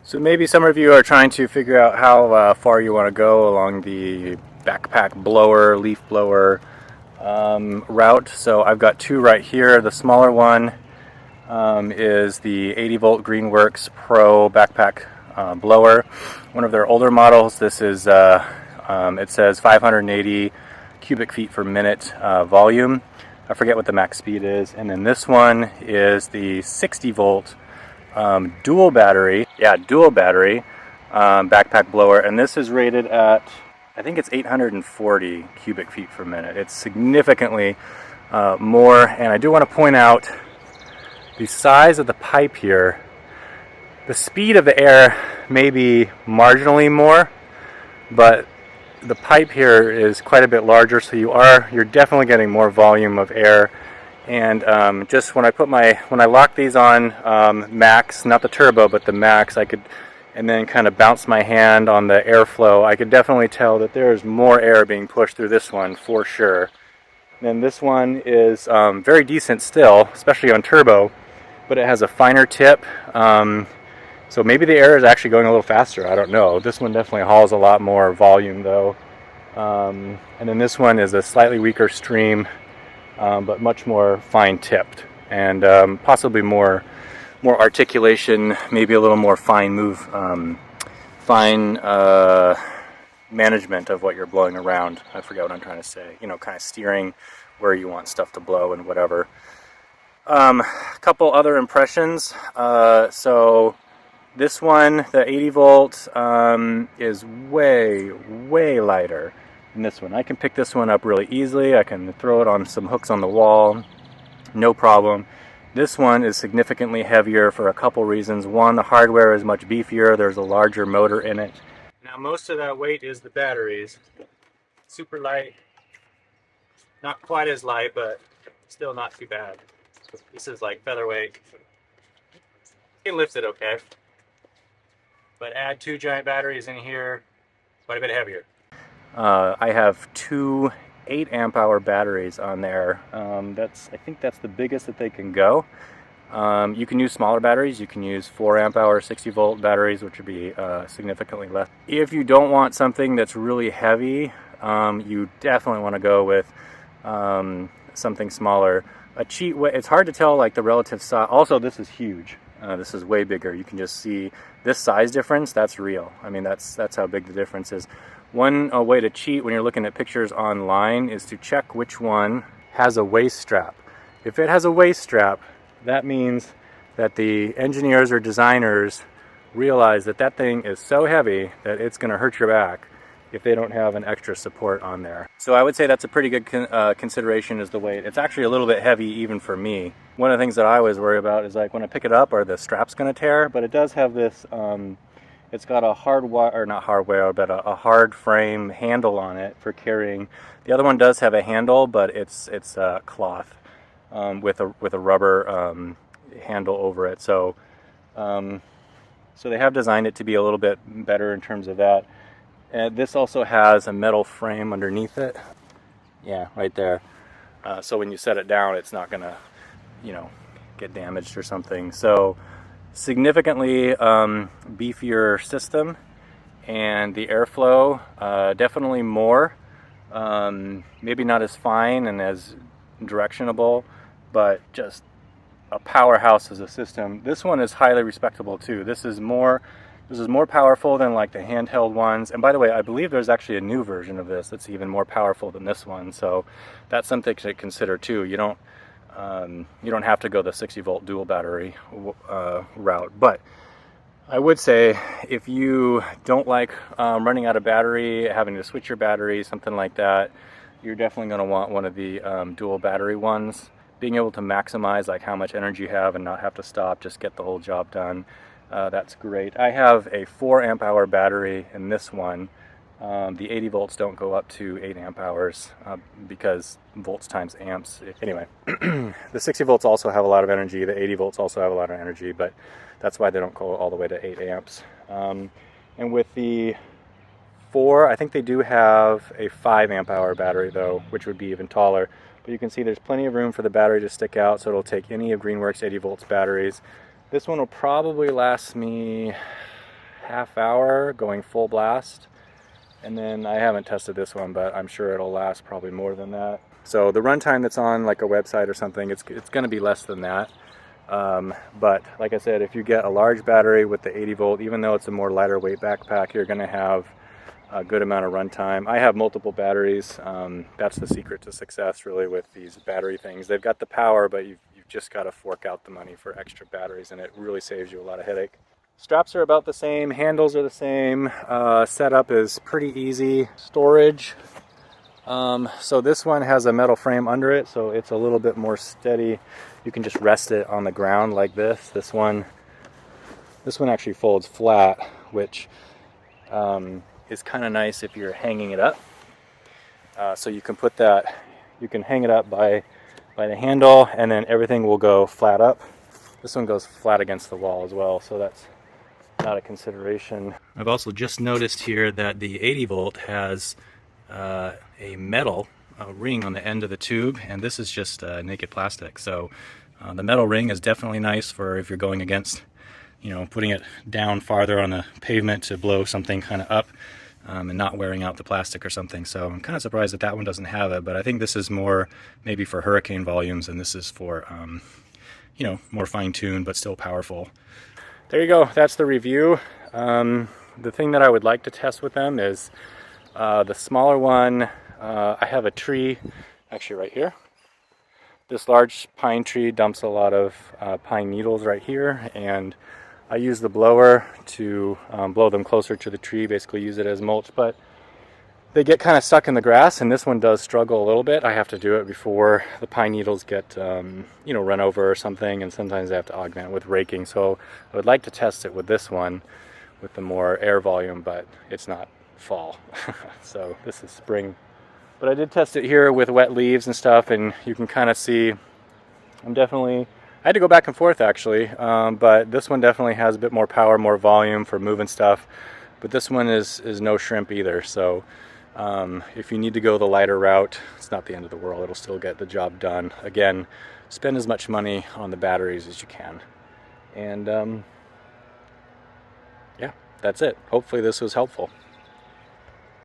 So maybe some of you are trying to figure out how far you want to go along the backpack blower, leaf blower route. So I've got two right here. The smaller one is the 80 volt Greenworks Pro backpack blower. One of their older models. This is, it says 580 cubic feet per minute volume. I forget what the max speed is. And then this one is the 60 volt dual battery backpack blower, and this is rated at, I think it's 840 cubic feet per minute. It's significantly more, and I do want to point out the size of the pipe here. The speed of the air may be marginally more, but the pipe here is quite a bit larger, so you're definitely getting more volume of air. And just when I lock these on max, not the turbo, but the max, and then kind of bounce my hand on the airflow, I could definitely tell that there's more air being pushed through this one for sure. And this one is very decent still, especially on turbo, but it has a finer tip. So maybe the air is actually going a little faster, I don't know. This one definitely hauls a lot more volume though. And then this one is a slightly weaker stream, but much more fine tipped, and possibly more articulation, maybe a little more fine management of what you're blowing around. I forget what I'm trying to say. Kind of steering where you want stuff to blow and whatever. A couple other impressions. So this one, the 80 volt, is way lighter than this one. I can pick this one up really easily. I can throw it on some hooks on the wall, no problem. This one is significantly heavier for a couple reasons. One, the hardware is much beefier. There's a larger motor in it. Now most of that weight is the batteries. Super light. Not quite as light, but still not too bad. This is like featherweight. It lifts it okay. But add two giant batteries in here, quite a bit heavier. I have two 8 amp hour batteries on there. I think that's the biggest that they can go. You can use smaller batteries. You can use 4 amp hour 60 volt batteries, which would be significantly less. If you don't want something that's really heavy, you definitely want to go with something smaller. It's hard to tell like the relative size. Also, this is huge. This is way bigger. You can just see this size difference. That's real. I mean, that's how big the difference is. One way to cheat when you're looking at pictures online is to check which one has a waist strap. If it has a waist strap, that means that the engineers or designers realize that that thing is so heavy that it's going to hurt your back if they don't have an extra support on there. So I would say that's a pretty good consideration, is the weight. It's actually a little bit heavy even for me. One of the things that I always worry about is like when I pick it up, are the straps going to tear? But it does have this, it's got a a hard frame handle on it for carrying. The other one does have a handle, but it's cloth with a rubber handle over it. So they have designed it to be a little bit better in terms of that. And this also has a metal frame underneath it. Yeah, right there. So when you set it down, it's not gonna, get damaged or something. So significantly beefier system, and the airflow definitely more. Maybe not as fine and as directionable, but just a powerhouse as a system. This one is highly respectable too. This is more powerful than like the handheld ones. And by the way, I believe there's actually a new version of this that's even more powerful than this one. So that's something to consider too. You don't have to go the 60 volt dual battery route. But I would say if you don't like running out of battery, having to switch your battery, something like that, you're definitely going to want one of the dual battery ones. Being able to maximize like how much energy you have and not have to stop, just get the whole job done. That's great. I have a 4 amp hour battery in this one. The 80 volts don't go up to 8 amp hours because volts times amps. Anyway, the 60 volts also have a lot of energy. The 80 volts also have a lot of energy, but that's why they don't go all the way to 8 amps. And with the 4, I think they do have a 5 amp hour battery though, which would be even taller. But you can see there's plenty of room for the battery to stick out, so it'll take any of Greenworks 80 volts batteries. This one will probably last me half hour going full blast. And then I haven't tested this one, but I'm sure it'll last probably more than that. So the runtime that's on like a website or something, it's going to be less than that. But like I said, if you get a large battery with the 80 volt, even though it's a more lighter weight backpack, you're going to have a good amount of runtime. I have multiple batteries. That's the secret to success really with these battery things. They've got the power, but you've just got to fork out the money for extra batteries, and it really saves you a lot of headache. Straps are about the same, handles are the same, setup is pretty easy. Storage, so this one has a metal frame under it, so it's a little bit more steady. You can just rest it on the ground like this. This one actually folds flat, which is kind of nice if you're hanging it up. So you can put that, you can hang it up by the handle, and then everything will go flat up. This one goes flat against the wall as well, so that's not a consideration. I've also just noticed here that the 80 volt has a metal ring on the end of the tube, and this is just naked plastic. So the metal ring is definitely nice for if you're going against, you know, putting it down farther on the pavement to blow something kind of up and not wearing out the plastic or something. So I'm kind of surprised that that one doesn't have it, but I think this is more maybe for hurricane volumes, and this is for you know, more fine-tuned but still powerful. There you go, that's the review. The thing that I would like to test with them is the smaller one. I have a tree actually right here. This large pine tree dumps a lot of pine needles right here, and I use the blower to blow them closer to the tree, basically use it as mulch, but they get kind of stuck in the grass, and this one does struggle a little bit. I have to do it before the pine needles get you know, run over or something, and sometimes I have to augment with raking. So I would like to test it with this one with the more air volume, but it's not fall. So this is spring. But I did test it here with wet leaves and stuff, and you can kind of see I had to go back and forth actually, but this one definitely has a bit more power, more volume for moving stuff. But this one is no shrimp either, so if you need to go the lighter route, it's not the end of the world. It'll still get the job done. Again, spend as much money on the batteries as you can. And yeah, that's it. Hopefully this was helpful.